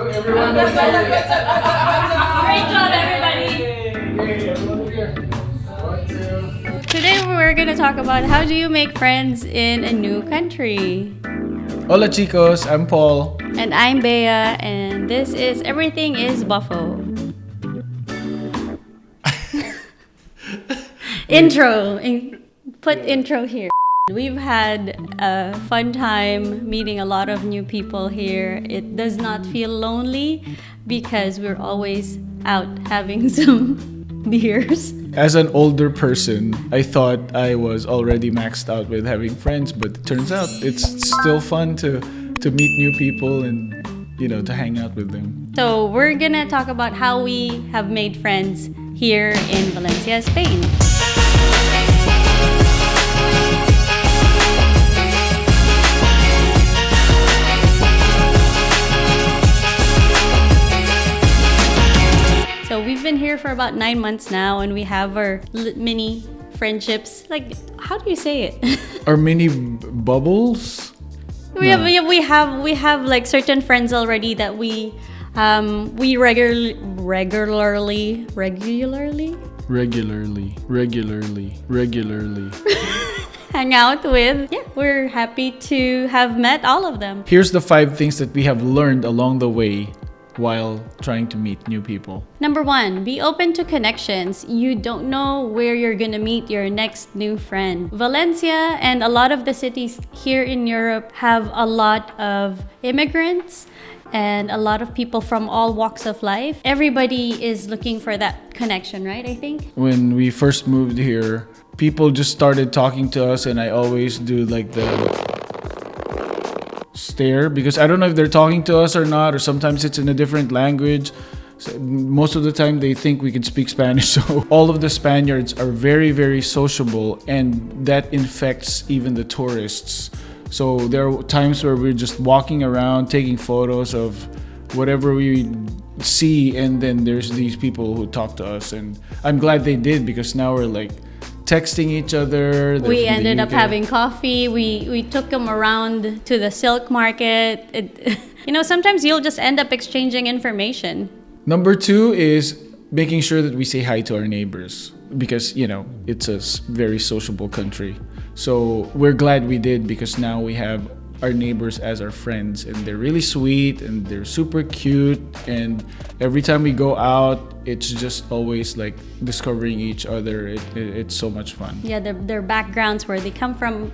Everyone knows Great job, everybody. Yay, everyone here. 1, 2. Today we're gonna talk about how do you make friends in a new country. Hola chicos, I'm Paul. And I'm Bea, and this is Everything is Boffo. Intro here. We've had a fun time meeting a lot of new people here. It does not feel lonely because we're always out having some beers. As an older person, I thought I was already maxed out with having friends, but it turns out it's still fun to meet new people and, to hang out with them. So we're gonna talk about how we have made friends here in Valencia, Spain. So we've been here for about 9 months now, and we have our mini friendships. Like, how do you say it? Our mini bubbles? We have like certain friends already that we regularly hang out with. Yeah, we're happy to have met all of them. Here's the 5 things that we have learned along the way while trying to meet new people. Number 1, be open to connections. You don't know where you're gonna meet your next new friend. Valencia and a lot of the cities here in Europe have a lot of immigrants and a lot of people from all walks of life. Everybody is looking for that connection, right? I think. When we first moved here, people just started talking to us, and I always do like the stare because I don't know if they're talking to us or not, or sometimes it's in a different language. So most of the time they think we can speak Spanish. So all of the Spaniards are very, very sociable, and that infects even the tourists. So there are times where we're just walking around taking photos of whatever we see, and then there's these people who talk to us, and I'm glad they did because now we're like texting each other. We ended up having coffee. We took them around to the silk market. Sometimes you'll just end up exchanging information. Number 2 is making sure that we say hi to our neighbors because, it's a very sociable country. So we're glad we did because now we have our neighbors as our friends, and they're really sweet and they're super cute, and every time we go out it's just always like discovering each other. It's so much fun. Yeah, their backgrounds, where they come from.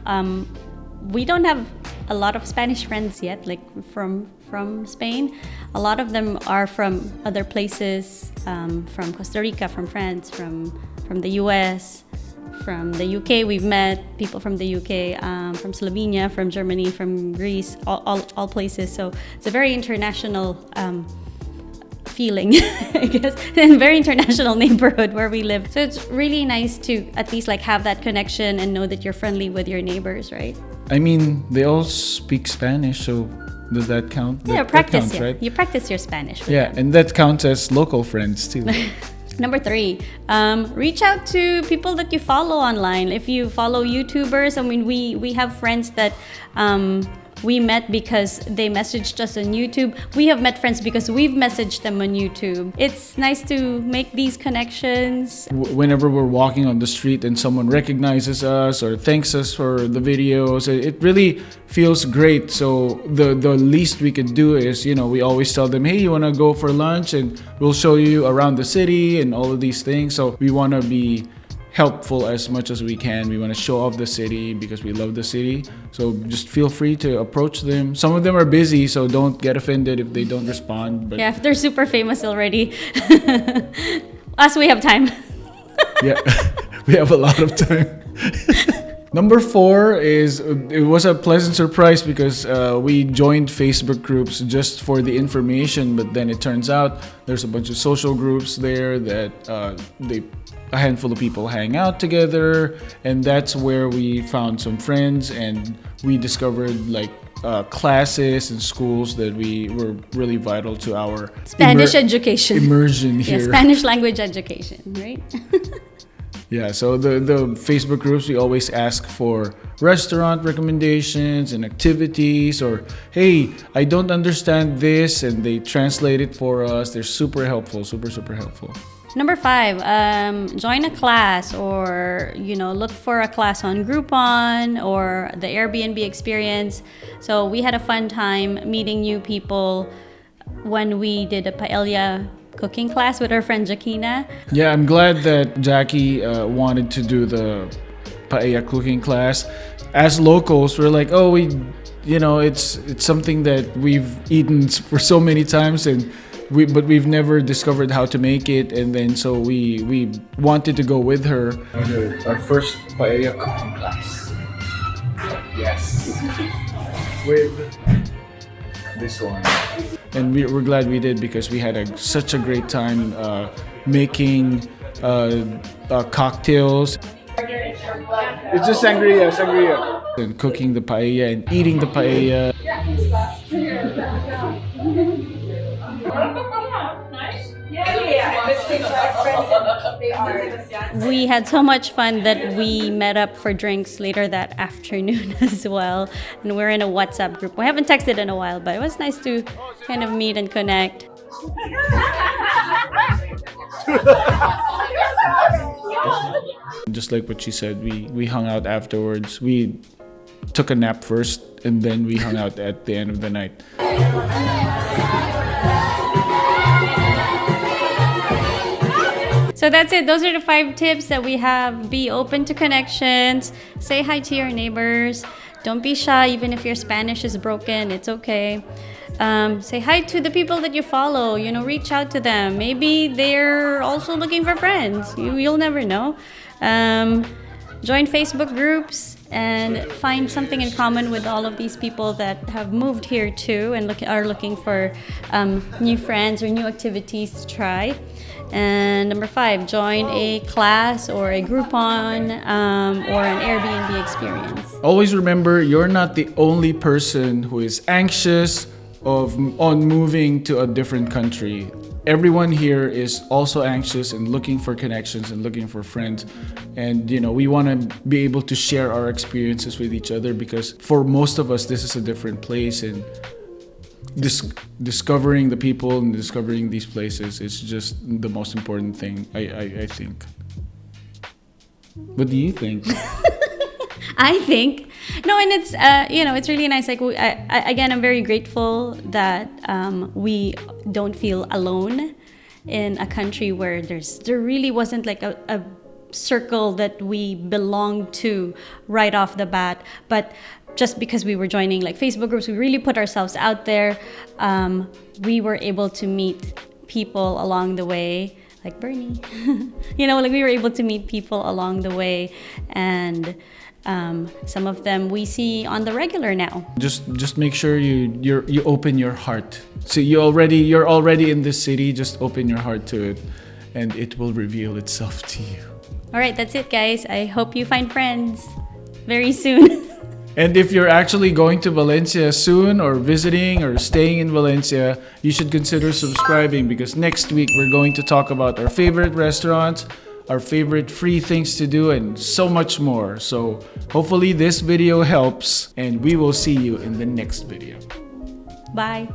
We don't have a lot of Spanish friends yet, like from Spain. A lot of them are from other places, from Costa Rica, from France, from the US, from the UK. We've met people from the UK, from Slovenia, from Germany, from Greece, all places. So it's a very international feeling, I guess, and very international neighborhood where we live. So it's really nice to at least like have that connection and know that you're friendly with your neighbors, right? I mean, they all speak Spanish, so does that count? Yeah, that practice, counts, yeah. Right? You practice your Spanish with Yeah, them. and that counts as local friends too. Number 3, reach out to people that you follow online. If you follow YouTubers, I mean, we have friends that we met because they messaged us on YouTube. We have met friends because we've messaged them on YouTube. It's nice to make these connections. Whenever we're walking on the street and someone recognizes us or thanks us for the videos, it really feels great. So the least we could do is, we always tell them, hey, you want to go for lunch and we'll show you around the city and all of these things. So we want to be helpful as much as we can. We want to show off the city because we love the city. So just feel free to approach them. Some of them are busy, so don't get offended if they don't respond. But yeah, if they're super famous already. Us, we have time. yeah, we have a lot of time. Number 4 is, it was a pleasant surprise because we joined Facebook groups just for the information, but then it turns out there's a bunch of social groups there that a handful of people hang out together, and that's where we found some friends, and we discovered like classes and schools that we were really vital to our Spanish education. immersion here. Yeah, Spanish language education, right? Yeah, so the Facebook groups, we always ask for restaurant recommendations and activities, or hey, I don't understand this, and they translate it for us. They're super helpful, super helpful. Number 5, join a class, or look for a class on Groupon or the Airbnb experience. So we had a fun time meeting new people when we did a paella cooking class with our friend Jakina. Yeah, I'm glad that Jackie wanted to do the paella cooking class. As locals, we're like, oh, it's something that we've eaten for so many times, but we've never discovered how to make it, and then so we wanted to go with her. Our first paella cooking class. Yes. With this one. And we're glad we did, because we had such a great time making cocktails. It's just sangria. And cooking the paella and eating the paella. We had so much fun that we met up for drinks later that afternoon as well. And we're in a WhatsApp group. We haven't texted in a while, but it was nice to kind of meet and connect. Just like what she said, we hung out afterwards. We took a nap first, and then we hung out at the end of the night. So that's it. Those are the 5 tips that we have. Be open to connections. Say hi to your neighbors. Don't be shy, even if your Spanish is broken. It's okay. Say hi to the people that you follow. Reach out to them. Maybe they're also looking for friends. You'll never know. Join Facebook groups and find something in common with all of these people that have moved here too and are looking for new friends or new activities to try. And number 5, join a class or a Groupon or an Airbnb experience. Always remember, you're not the only person who is anxious on moving to a different country. Everyone here is also anxious and looking for connections and looking for friends. And we want to be able to share our experiences with each other, because for most of us, this is a different place, and discovering the people and discovering these places is just the most important thing, I think. What do you think? I think no, and it's it's really nice. Like again, I'm very grateful that we don't feel alone in a country where there really wasn't like a circle that we belonged to right off the bat, but just because we were joining like Facebook groups, we really put ourselves out there. We were able to meet people along the way, like Bernie. Like we were able to meet people along the way, and some of them we see on the regular now. Just make sure you open your heart. So you're already in this city. Just open your heart to it, and it will reveal itself to you. All right, that's it, guys. I hope you find friends very soon. And if you're actually going to Valencia soon, or visiting or staying in Valencia, you should consider subscribing, because next week we're going to talk about our favorite restaurants, our favorite free things to do, and so much more. So hopefully this video helps, and we will see you in the next video. Bye.